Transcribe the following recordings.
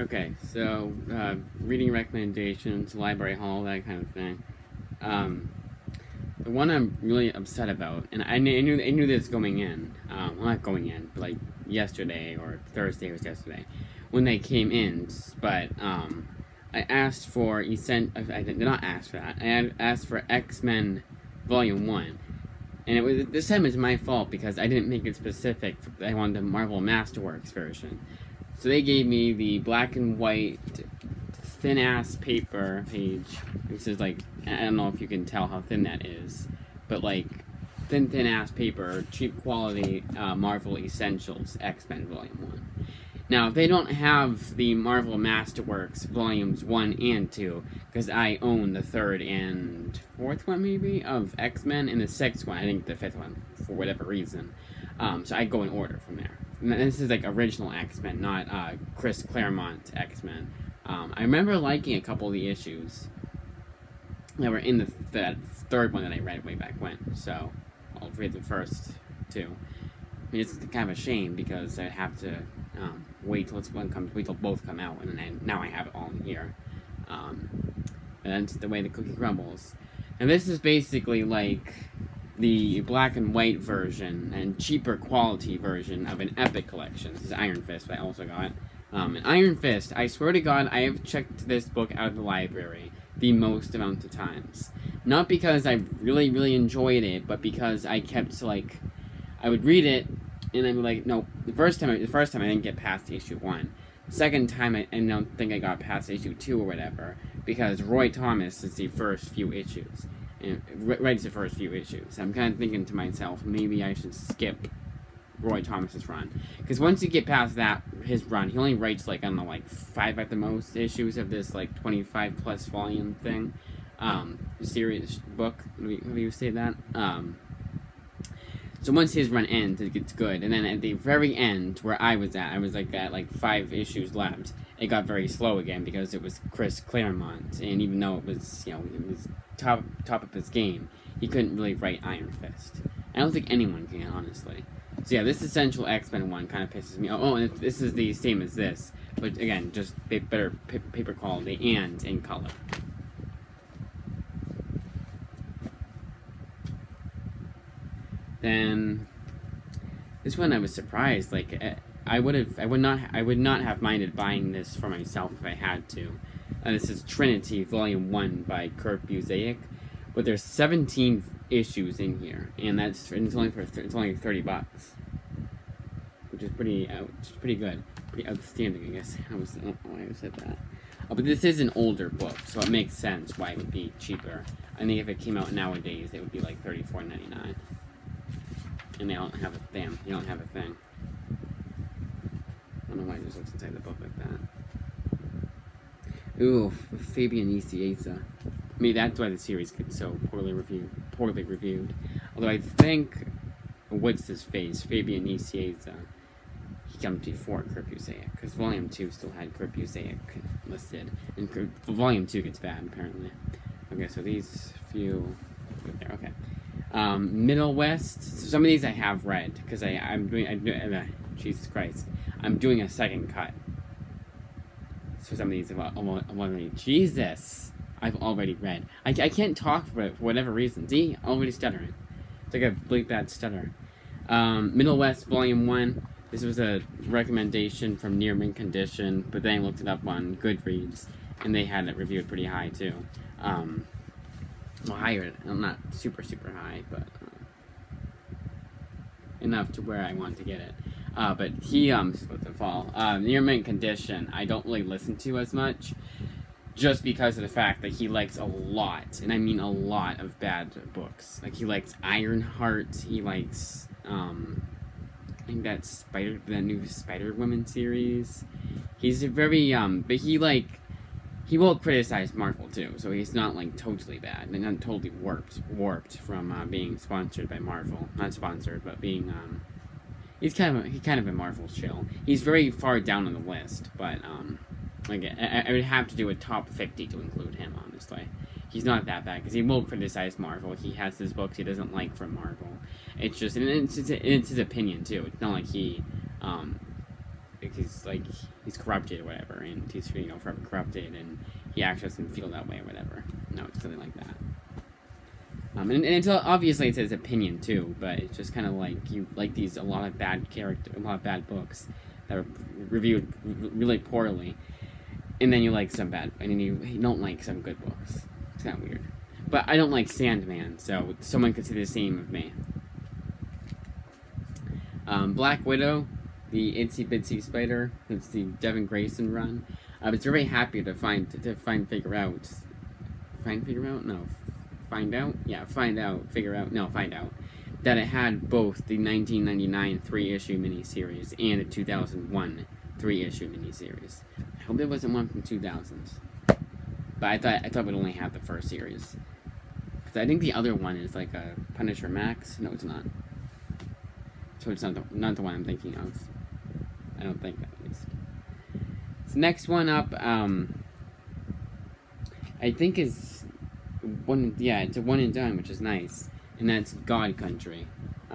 Okay, so reading recommendations, library haul, that kind of thing. Um, the one I'm really upset about, and I knew this going in. Well, not going in, but like yesterday or Thursday was yesterday when they came in. But I asked for I did not ask for that. Asked for X-Men Volume One, and it was this time it's my fault because I didn't make it specific. I wanted the Marvel Masterworks version. So they gave me the black and white thin ass paper page. This is like, I don't know if you can tell how thin that is, but like thin ass paper, cheap quality Marvel Essentials X-Men Volume 1. Now, they don't have the Marvel Masterworks Volumes 1 and 2, because I own the third and fourth one, maybe, of X-Men, and the sixth one, I think the fifth one, for whatever reason. So I go in order from there. And this is like original X-Men, not Chris Claremont X-Men. I remember liking a couple of the issues that were in the third one that I read way back when, so I'll read the first two. I mean, it's kind of a shame because I'd have to wait till both come out, and then now I have it all in here. And that's the way the cookie crumbles. And this is basically like the black and white version and cheaper quality version of an Epic collection. This is Iron Fist, I also got. And Iron Fist, I swear to God, I have checked this book out of the library the most amount of times. Not because I really, really enjoyed it, but because I kept, like, I would read it, and I'd be like, no, the first time I didn't get past issue 1. The second time, I don't think I got past issue 2 or whatever, because Roy Thomas is the first few issues. And writes the first few issues. I'm kind of thinking to myself, maybe I should skip Roy Thomas's run. Because once you get past his run, he only writes, like, I don't know, like 5 at the most issues of this, like, 25 plus volume thing. Series book, have you say that? So once his run ends, it gets good. And then at the very end, where I was like at like 5 issues left. It got very slow again because it was Chris Claremont, and even though it was, it was top of his game, he couldn't really write Iron Fist. I don't think anyone can, honestly. So yeah, this Essential X-Men one kind of pisses me off. Oh, and this is the same as this, but again, just better paper quality and in color. Then this one I was surprised. Like I would not have minded buying this for myself if I had to. This is Trinity Volume 1 by Kurt Busiek, but there's 17 issues in here, and it's only $30, which is pretty good, pretty outstanding, I guess. I don't know why I said that. But this is an older book, so it makes sense why it would be cheaper. I think if it came out nowadays, it would be like $34.99. And they don't have a thing. You don't have a thing. I don't know why it just looks inside the book like that. Ooh, Fabian Nicieza. I mean, that's why the series gets so poorly reviewed. Although I think, what's his face? Fabian Nicieza. He comes before Kurt Busiek, because Volume 2 still had Kurt Busiek listed. And Volume 2 gets bad, apparently. Okay, so these few... there, okay. Middle West. So some of these I have read because Jesus Christ, I'm doing a second cut. So some of these I've already read. I can't talk for whatever reason. See, already stuttering. It's like a really bad stutter. Middle West Volume 1. This was a recommendation from Near Mint Condition, but then I looked it up on Goodreads, and they had it reviewed pretty high too. Well, higher. Not super high, but enough to where I want to get it. But he supposed to fall. Near Mint Condition, I don't really listen to as much, just because of the fact that he likes a lot, and I mean a lot, of bad books. Like he likes Ironheart. He likes I think that's the new Spider-Woman series. He's a very but he will criticize Marvel too, so he's not like totally bad and not totally warped from being sponsored by Marvel. Not sponsored, but being he's kind of a Marvel chill. He's very far down on the list, but like I would have to do a top 50 to include him. Honestly, he's not that bad because he will criticize Marvel. He has his books he doesn't like from Marvel. It's just it's his opinion too. It's not like he he's corrupted or whatever, and he's forever corrupted, and he actually doesn't feel that way or whatever. No, it's something like that. And it's obviously it's his opinion too, but it's just kind of like you like a lot of bad books that are reviewed really poorly, and then you like some bad, and then you don't like some good books. It's kind of weird. But I don't like Sandman, so someone could say the same of me. Black Widow, the Itsy Bitsy Spider. It's the Devin Grayson run. I was very happy to find out that it had both the 1999 3-issue miniseries and a 2001 3-issue miniseries. I hope there wasn't one from 2000s, but I thought it would only have the first series. Because I think the other one is like a Punisher Max. No, it's not. So it's not the one I'm thinking of. I don't think, at least. So next one up, I think is it's a one and done, which is nice, and that's God Country. It's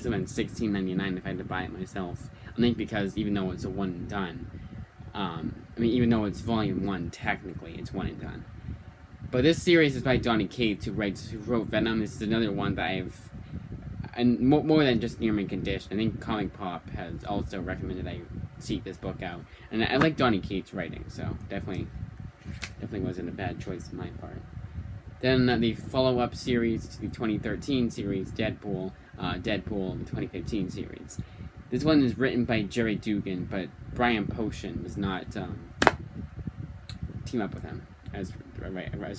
about $16.99 if I had to buy it myself. I think because even though it's a one and done, even though it's volume 1, technically it's one and done. But this series is by Donny Cates, who wrote Venom. This is another one that and more than just Near Mint Condition. I think Comic Pop has also recommended I seek this book out, and I like Donny Cates' writing, so definitely wasn't a bad choice on my part. Then the follow-up series to the 2013 series, Deadpool, the 2015 series. This one is written by Jerry Dugan, but Brian Posehn was not team up with him as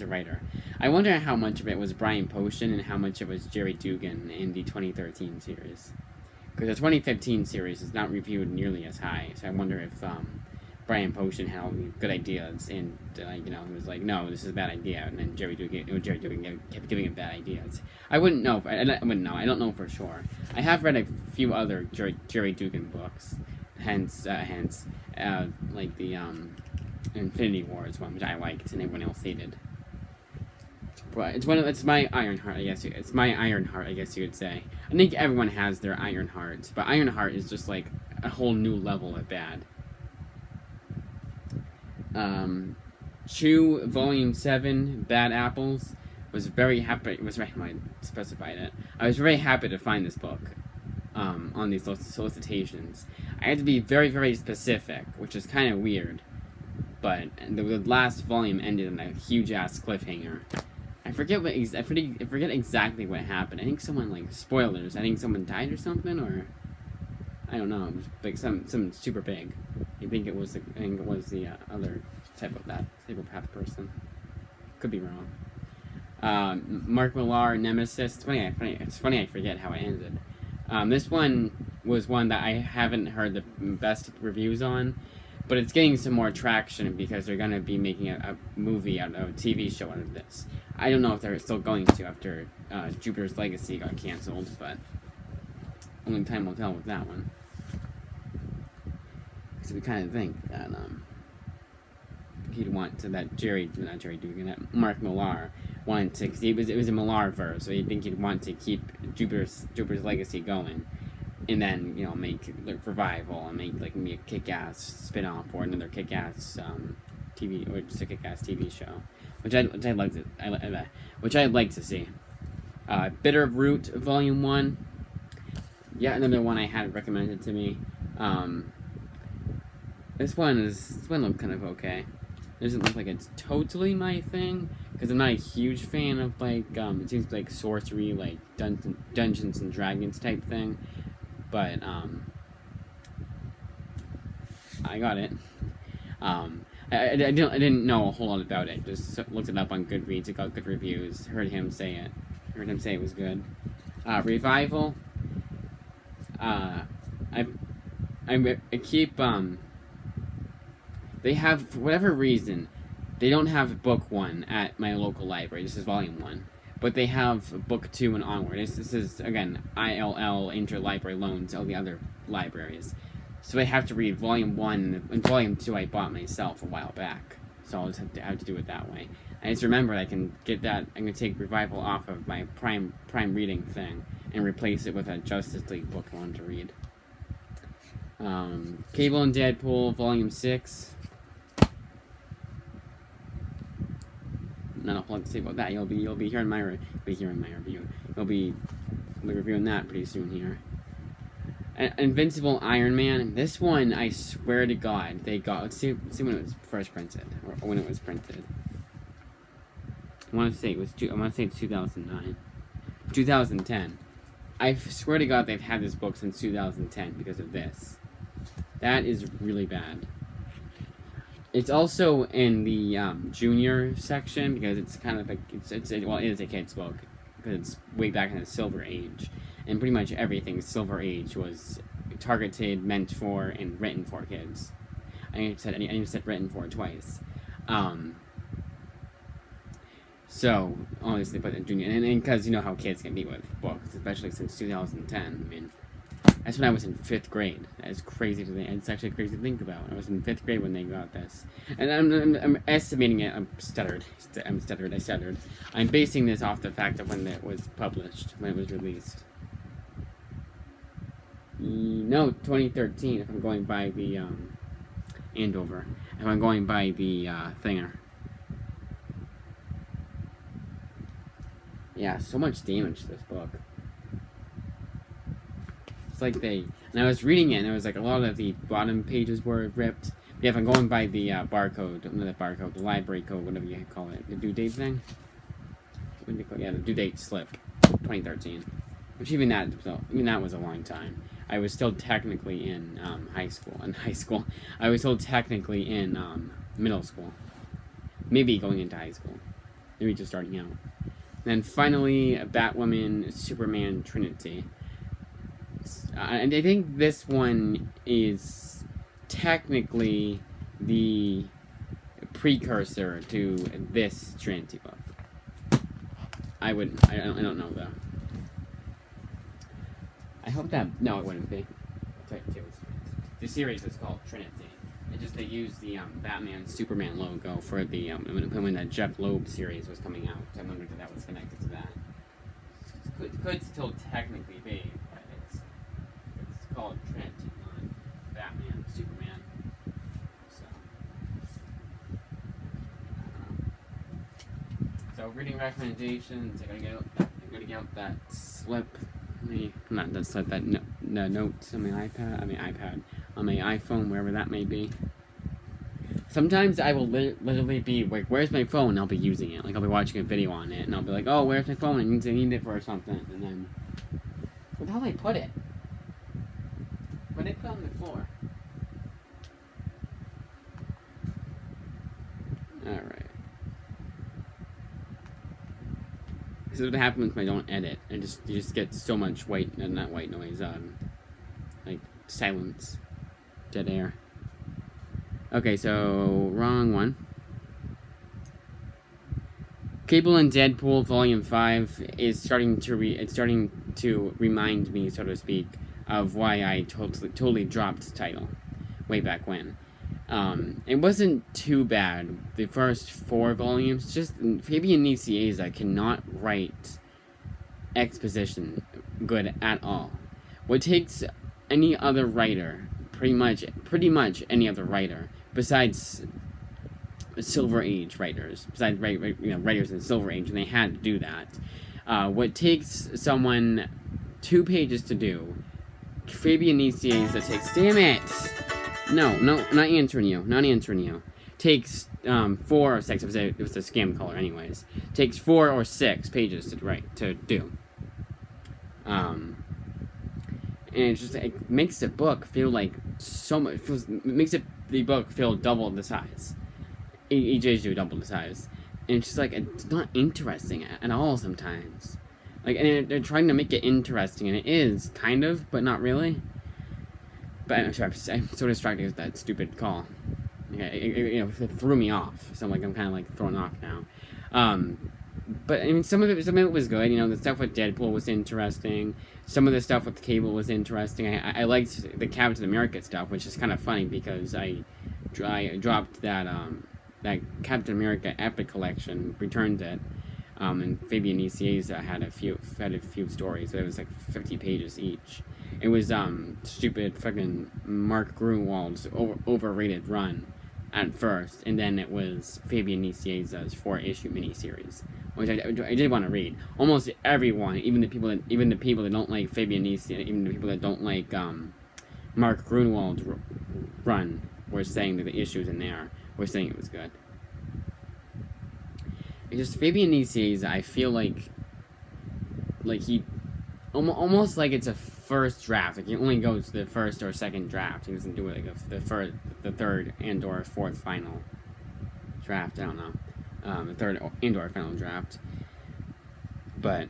a writer. I wonder how much of it was Brian Posehn and how much it was Jerry Dugan in the 2013 series. Because the 2015 series is not reviewed nearly as high, so I wonder if Brian Posehn had all these good ideas, and he was like, no, this is a bad idea, and then Jerry Dugan kept giving him bad ideas. I wouldn't know. I don't know for sure. I have read a few other Jerry Dugan books, hence like the Infinity Wars one, which I liked, and everyone else hated. But it's my Ironheart, I guess. It's my Ironheart, I guess you would say. I think everyone has their Ironheart, but Ironheart is just like a whole new level of bad. Chew Volume 7, Bad Apples, was very happy. I specified it. I was very happy to find this book on these solicitations. I had to be very, very specific, which is kind of weird. But the last volume ended on a huge ass cliffhanger. I forget exactly what happened. I think someone spoilers. I think someone died or something, or I don't know. It was like some super big. I think it was the other type of person. Could be wrong. Mark Millar, Nemesis. It's funny I forget how it ended. This one was one that I haven't heard the best reviews on, but it's getting some more traction because they're going to be making a movie out of a TV show out of this. I don't know if they're still going to after Jupiter's Legacy got canceled, but only time will tell with that one. So we kind of think that he'd want to that Mark Millar wanted to, because it was a Millar verse, so you'd think he'd want to keep Jupiter's Legacy going, and then make revival and make maybe a Kick-Ass spin-off or another Kick-Ass TV or just a Kick-Ass TV show, which I'd like to see. Bitter Root Volume 1, another one I had recommended to me. This one looked kind of okay. It doesn't look like it's totally my thing, because I'm not a huge fan of it seems like sorcery, like Dungeons and Dragons type thing. But I got it. I didn't know a whole lot about it. Just looked it up on Goodreads. It got good reviews. Heard him say it was good. Revival. I keep They have, for whatever reason, they don't have book 1 at my local library. This is volume 1. But they have book 2 and onward. This is, again, ILL, Interlibrary Loans, all the other libraries. So I have to read volume 1, and volume 2 I bought myself a while back. So I'll just have to do it that way. I just remembered I can get that, I'm going to take Revival off of my Prime reading thing, and replace it with a Justice League book I wanted to read. Cable and Deadpool, Volume 6. Not a whole lot to say about that. You'll be hearing my review. You'll be reviewing that pretty soon here. Invincible Iron Man. This one, I swear to God, they got. Let's see when it was first printed, or when it was printed. I want to say it's 2009, 2010. I swear to God, they've had this book since 2010 because of this. That is really bad. It's also in the junior section because it's kind of like it is a kid's book because it's way back in the Silver Age, and pretty much everything Silver Age was targeted, meant for, and written for kids. I said written for twice. So obviously, but in junior, and because you know how kids can be with books, especially since 2010. I mean, that's when I was in 5th grade. That is crazy to think. It's actually crazy to think about. I was in 5th grade when they got this, and I'm estimating it. I stuttered. I'm basing this off the fact of when it was published, when it was released. No, 2013. If I'm going by the Andover, if I'm going by the Thinger. Yeah, so much damage to this book. It's like and I was reading it, and it was like a lot of the bottom pages were ripped. Yeah, if I'm going by the the library code, whatever you call it, the due date thing. What do you call it? Yeah, the due date slip, 2013. Which even that was a long time. I was still technically in high school. I was still technically in middle school. Maybe going into high school. Maybe just starting out. Then finally, Batwoman, Superman, Trinity. And I think this one is technically the precursor to this Trinity book. I don't know though. I hope that it wouldn't be. The series is called Trinity. They used the Batman Superman logo for the when that Jeff Loeb series was coming out. So I wondered if that was connected to that. It could still technically be, but it's called Trinity, not Batman Superman. So reading recommendations. I gotta get out that slip. Not that slip. That notes on my iPad, on my iPhone, wherever that may be. Sometimes I will literally be like, where's my phone? And I'll be using it. Like, I'll be watching a video on it, and I'll be like, oh, where's my phone? I need it for something. And then, where the hell did I put it? Where did I put it on the floor? Alright. This is what happens when I don't edit. You just get so much not white noise, like, silence. Dead air. Okay, so wrong one. Cable and Deadpool Volume 5 is starting to remind me, so to speak, of why I totally dropped the title way back when. It wasn't too bad. The first 4 volumes, just Fabian Nicieza cannot write exposition good at all. What takes any other writer, pretty much any other writer, besides Silver Age writers, writers in Silver Age, and they had to do that. What takes someone 2 pages to do, Fabian Nicieza takes, damn it! No, not answering you. Takes 4 or 6. It was a scam caller, anyways. Takes 4 or 6 pages to do. And it just makes the book feel like so much. Makes the book feel double the size. EJs do double the size, and it's just like it's not interesting at all sometimes. Like, and they're trying to make it interesting, and it is kind of, but not really. But I'm sorry, I'm so distracted with that stupid call. It threw me off. So I'm kind of like thrown off now. But I mean, some of it was good. The stuff with Deadpool was interesting. Some of the stuff with Cable was interesting. I liked the Captain America stuff, which is kind of funny because I dropped that Captain America Epic Collection, returned it, and Fabian Nicieza had a few stories, but it was like 50 pages each. It was stupid fucking Mark Gruenwald's overrated run at first, and then it was Fabian Nicieza's 4-issue miniseries, which I did want to read. Almost everyone, even the people that don't like Fabian Nicieza, even the people that don't like Mark Gruenwald's run, were saying that the issues in there were saying it was good. It's just Fabian Nicieza, I feel like he almost like it's a first draft. Like he only goes to the first or second draft. He doesn't do it like the third and or fourth final draft. I don't know, the third and or final draft. But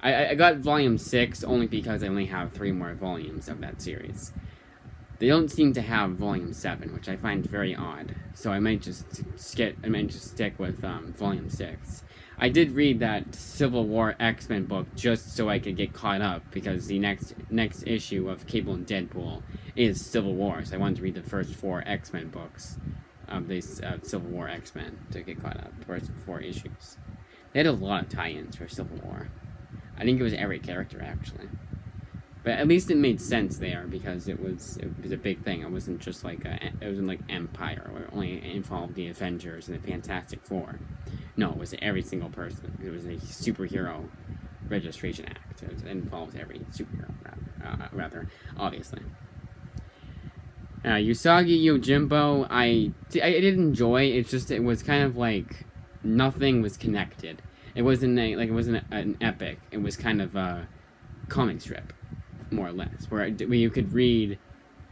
I got volume 6 only because I only have 3 more volumes of that series. They don't seem to have volume 7, which I find very odd. So I might just stick with volume 6. I did read that Civil War X-Men book just so I could get caught up, because the next issue of Cable and Deadpool is Civil War. So I wanted to read the first 4 X-Men books of this Civil War X-Men to get caught up. The first 4 issues. They had a lot of tie-ins for Civil War. I think it was every character, actually. But at least it made sense there, because it was a big thing. It wasn't just like it wasn't like Empire, where it only involved the Avengers and the Fantastic Four. No, it was every single person. It was a superhero registration act. It involved every superhero, rather obviously. Usagi Yojimbo, I did enjoy. It's just it was kind of like nothing was connected. It wasn't an epic. It was kind of a comic strip, more or less, where you could read,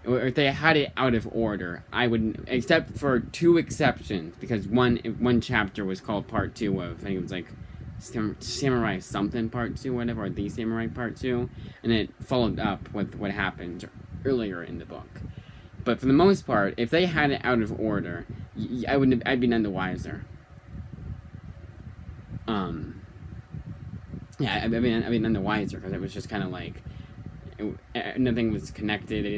or if they had it out of order, I would, except for 2 exceptions, because one chapter was called Part 2 of, I think it was like Samurai something Part 2, whatever, or The Samurai Part 2, and it followed up with what happened earlier in the book. But for the most part, if they had it out of order, I'd be none the wiser. Yeah, I mean, none the wiser, because it was just kind of like nothing was connected. They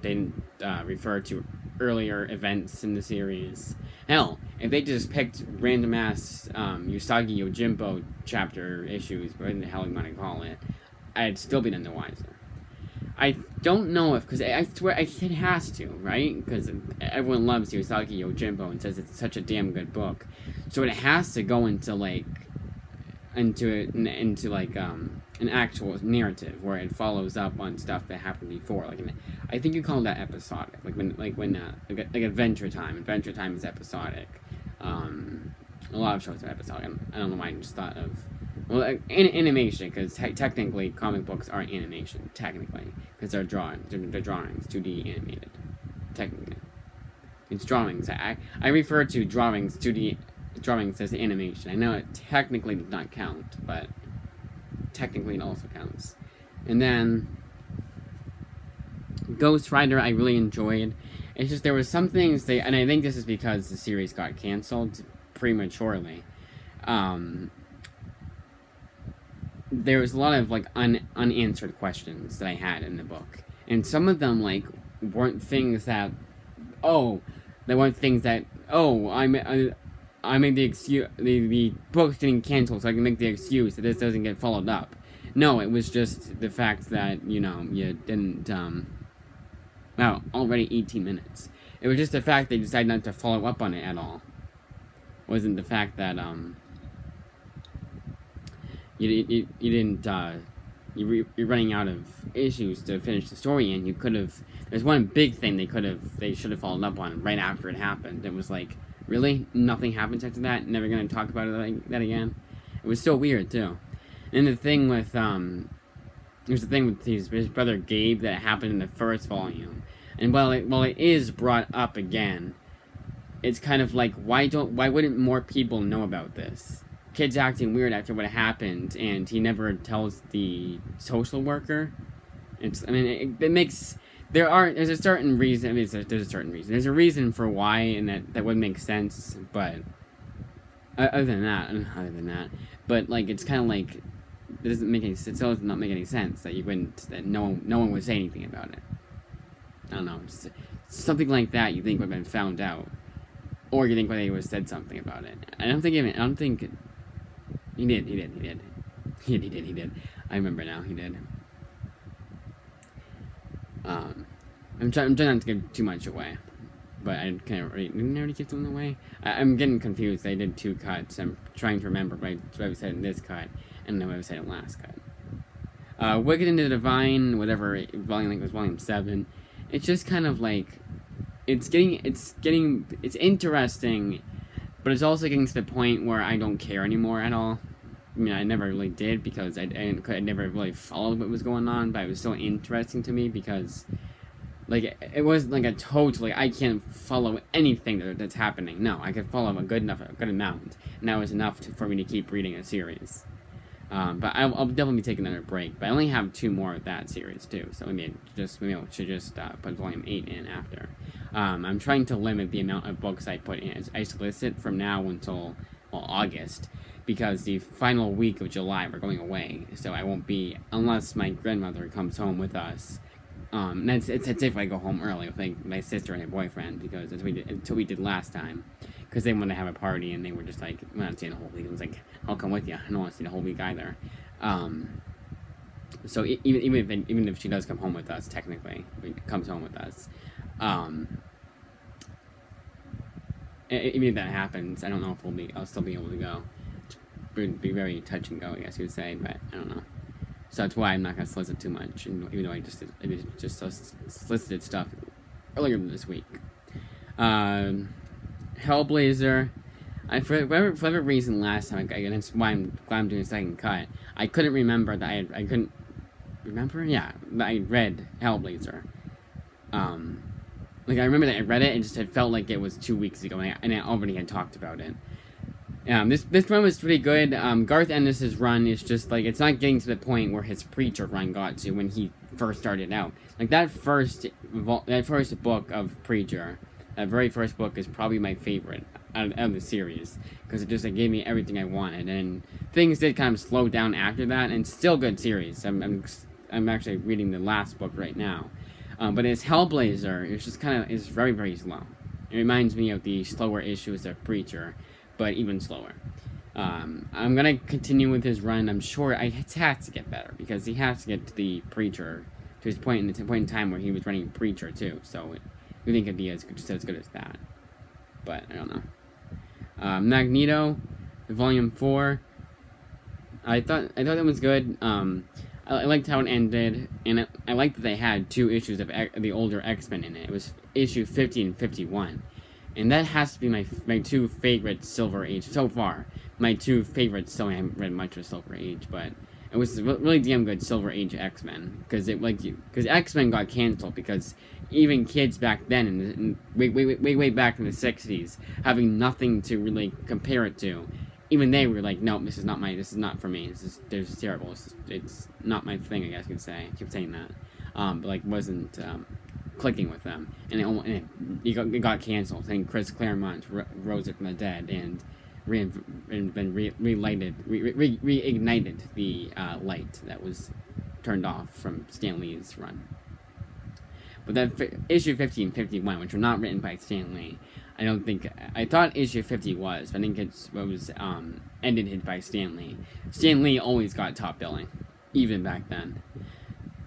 didn't refer to earlier events in the series. Hell, if they just picked random ass Usagi Yojimbo chapter issues, whatever the hell you want to call it, I'd still be none the wiser. I don't know if, because I swear it has to, right? Because everyone loves Usagi Yojimbo and says it's such a damn good book, so it has to go into an actual narrative where it follows up on stuff that happened before. I think you call that episodic. Like Adventure Time. Adventure Time is episodic. A lot of shows are episodic. I don't know why I just thought of animation, because technically comic books are animation, technically, because they're drawings, 2D animated, technically. It's drawings. I refer to drawings, 2D drawings, as animation. I know it technically does not count, but technically it also counts. And then Ghost Rider I really enjoyed. It's just there were some things and I think this is because the series got canceled prematurely. There was a lot of unanswered questions that I had in the book, and some of them weren't things that I made the excuse, the book's getting canceled, so I can make the excuse that this doesn't get followed up. No, it was just the fact that, you didn't, already 18 minutes. It was just the fact they decided not to follow up on it at all. It wasn't the fact that, you're running out of issues to finish the story, and there's one big thing they should have followed up on right after it happened. It was like, really? Nothing happens after that? Never gonna talk about it like that again? It was so weird, too. And the thing with, there's the thing with his brother Gabe that happened in the first volume. And while it is brought up again, it's kind of like, why wouldn't more people know about this? Kid's acting weird after what happened, and he never tells the social worker. There's a certain reason. There's a certain reason. There's a reason for why, and that would make sense. But other than that, but it's kind of like it doesn't make any sense. It still does not make any sense that no one would say anything about it. I don't know, just something like that. You think would have been found out, or you think they would have said something about it. I don't think he did. I remember now. He did. Um, I'm trying not to give too much away, but I can't already. Didn't I already give something away? I'm getting confused. I did 2 cuts. I'm trying to remember what I said in this cut and then what I said in the last cut. Wicked into the Divine, whatever volume, I think it was volume 7. It's just kind of like it's interesting, but it's also getting to the point where I don't care anymore at all. I mean, I never really did because I never really followed what was going on, but it was still interesting to me because, like, it wasn't like a totally, I can't follow anything that's happening. No, I could follow a good amount, and that was enough for me to keep reading a series. But I'll definitely be taking another break. But I only have 2 more of that series too, so maybe I should just put volume 8 in after. I'm trying to limit the amount of books I put in. I solicit from now until August, because the final week of July we're going away, so I won't be unless my grandmother comes home with us. And it's if I go home early with like my sister and her boyfriend, because until we did last time, because they wanted to have a party and they were just like, we're not staying the whole week. I was like, I'll come with you. I don't want to stay the whole week either. So even if she does come home with us, technically, comes home with us, even if that happens, I don't know if I'll still be able to go. It would be very touch and go, I guess you would say, but I don't know. So that's why I'm not going to solicit too much, even though I just solicited stuff earlier this week. Hellblazer. For whatever reason last time, and that's why I'm glad I'm doing a second cut, I couldn't remember that I couldn't remember? Yeah, that I read Hellblazer. Like, I remember that I read it, and just it felt like it was 2 weeks ago, and I already had talked about it. This run was pretty good. Garth Ennis' run is just, like, it's not getting to the point where his Preacher run got to when he first started out. Like, that first book of Preacher, that very first book is probably my favorite out of the series, because it gave me everything I wanted, and things did kind of slow down after that, and still good series. I'm actually reading the last book right now. But it's Hellblazer, it's just it's very, very slow. It reminds me of the slower issues of Preacher, but even slower. I'm gonna continue with his run. I'm sure it has to get better, because he has to get to the Preacher, to his point in time where he was running Preacher too. So we think it'd be just as good as that. But I don't know. Magneto, Volume 4. I thought that was good. I liked how it ended, and I liked that they had 2 issues of the older X-Men in it. It was issue 50 and 51. And that has to be my 2 favorite Silver Age so far. My 2 favorites, so I haven't read much of Silver Age, but it was really damn good Silver Age X-Men. Because X-Men got canceled, because even kids back then, way back in the 60s, having nothing to really compare it to, even they were like, no, this is not for me. This is terrible. It's not my thing, I guess you could say. I keep saying that. But like, wasn't clicking with them. And it got canceled. And Chris Claremont rose it from the dead and reignited the light that was turned off from Stan Lee's run. But that issue 50 and 51, which were not written by Stan Lee, I thought issue 50 was, but I think it was edited by Stan Lee. Stan Lee always got top billing, even back then.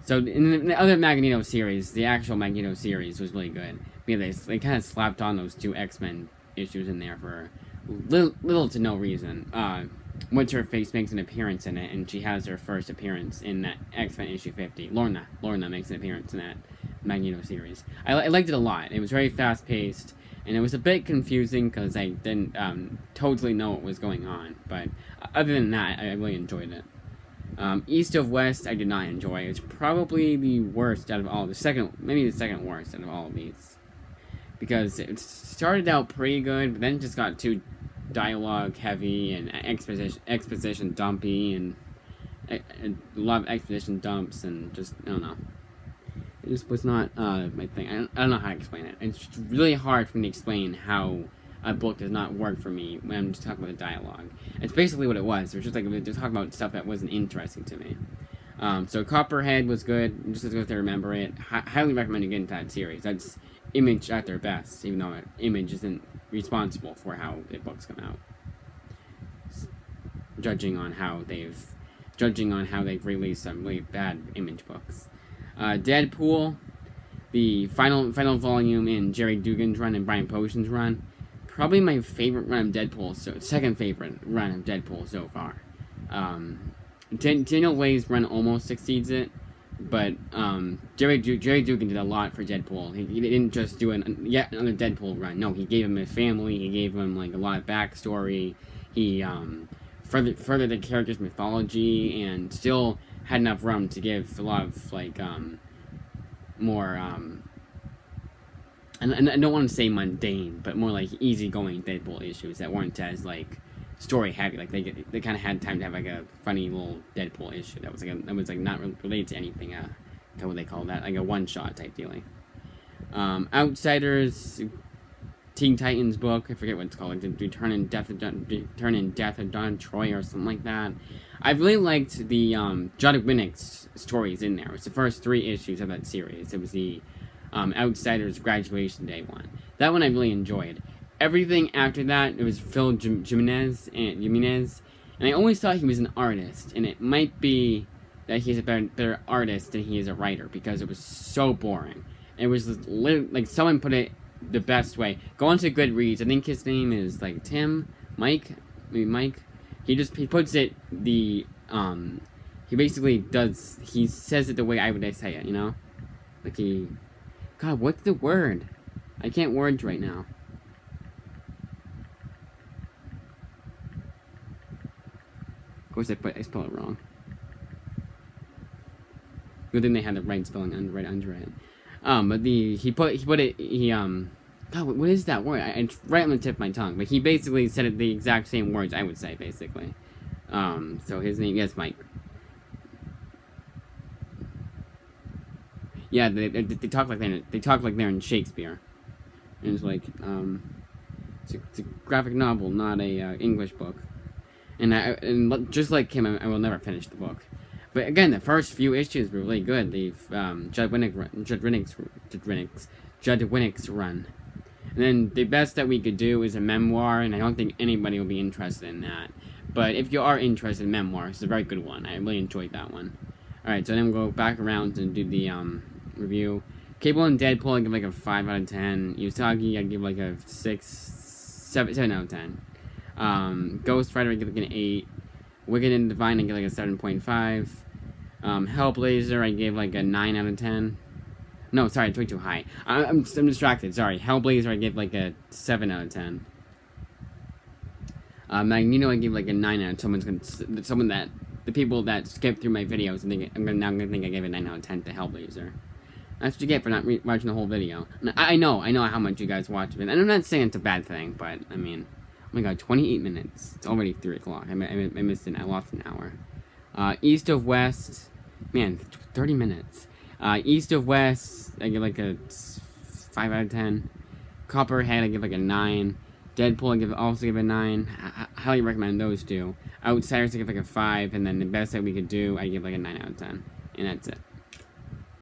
So in the other Magneto series, the actual Magneto series was really good. Because they kind of slapped on those 2 X-Men issues in there for little to no reason. What's-Her-Face makes an appearance in it, and she has her first appearance in that X-Men issue 50. Lorna makes an appearance in that Magneto series. I liked it a lot. It was very fast-paced, and it was a bit confusing because I didn't totally know what was going on. But other than that, I really enjoyed it. East of West, I did not enjoy. It's probably the worst out of all. Maybe the second worst out of all of these. Because it started out pretty good, but then it just got too dialogue heavy and exposition dumpy, and a lot of exposition dumps, and just, I don't know. It just was not my thing. I don't know how to explain it. It's really hard for me to explain how a book does not work for me when I'm just talking about the dialogue. It's basically what it was. It was just like just talking about stuff that wasn't interesting to me. So Copperhead was good, just as good as I remember it. Highly recommend you get into that series. That's Image at their best, even though Image isn't responsible for how the books come out. Judging on how they've released some really bad Image books. Deadpool, the final volume in Jerry Dugan's run and Brian Potion's run. Probably my favorite run of Deadpool, second favorite run of Deadpool so far. Daniel Way's run almost succeeds it, but Jerry Dugan did a lot for Deadpool. He didn't just do yet another Deadpool run. No, he gave him a family. He gave him like a lot of backstory. He furthered the character's mythology, and still had enough room to give a lot of like more and I don't want to say mundane, but more like easygoing Deadpool issues that weren't as like story heavy. Like they kind of had time to have like a funny little Deadpool issue that was like not related to anything. What they call that, like a one shot type dealing. Outsiders, Teen Titans book. I forget what it's called. Like Return in Death of Don Troy or something like that. I really liked the Judd Winnick's stories in there. It was the first 3 issues of that series. It was the Outsiders Graduation Day one. That one I really enjoyed. Everything after that, it was Phil Jimenez, and I always thought he was an artist, and it might be that he's a better artist than he is a writer, because it was so boring. It was like someone put it the best way. Go on to Goodreads. I think his name is like Mike. He puts it he basically does. He says it the way I would say it. You know, like God, what's the word? I can't words right now. Of course, I spelled it wrong. Good thing they had the right spelling right under it. But God, what is that word? It's right on the tip of my tongue. But he basically said it the exact same words I would say, basically. So his name, yes, Mike. Yeah, they talk like they're in Shakespeare. And it's like, it's a graphic novel, not a English book. And just like him, I will never finish the book. But again, the first few issues were really good. The Judd Winnick's run. And then the best that we could do is a memoir, and I don't think anybody will be interested in that. But if you are interested in memoirs, it's a very good one. I really enjoyed that one. Alright, so then we'll go back around and do the review. Cable and Deadpool, I give like a 5 out of 10. Usagi, I give like a 7 out of 10. Ghost Rider, I give like an 8. Wicked and Divine, I give like a 7.5. Hellblazer, I gave like a 9 out of 10. No, sorry, it's way too high. I'm distracted, sorry. Hellblazer, I gave like a 7 out of 10. Magneto, I gave like a 9 out of 10. The people that skip through my videos, I'm gonna think I gave a 9 out of 10 to Hellblazer. That's what you get for not watching the whole video. And I know how much you guys watch it, and I'm not saying it's a bad thing, but I mean, oh my god, 28 minutes. It's already 3 o'clock. I missed it. I lost an hour. East of West, man, 30 minutes. East of West, I give like a 5 out of 10. Copperhead, I give like a 9. Deadpool, also give a 9. I highly recommend those two. Outsiders, I give like a 5, and then the best that we could do, I give like a 9 out of 10. And that's it.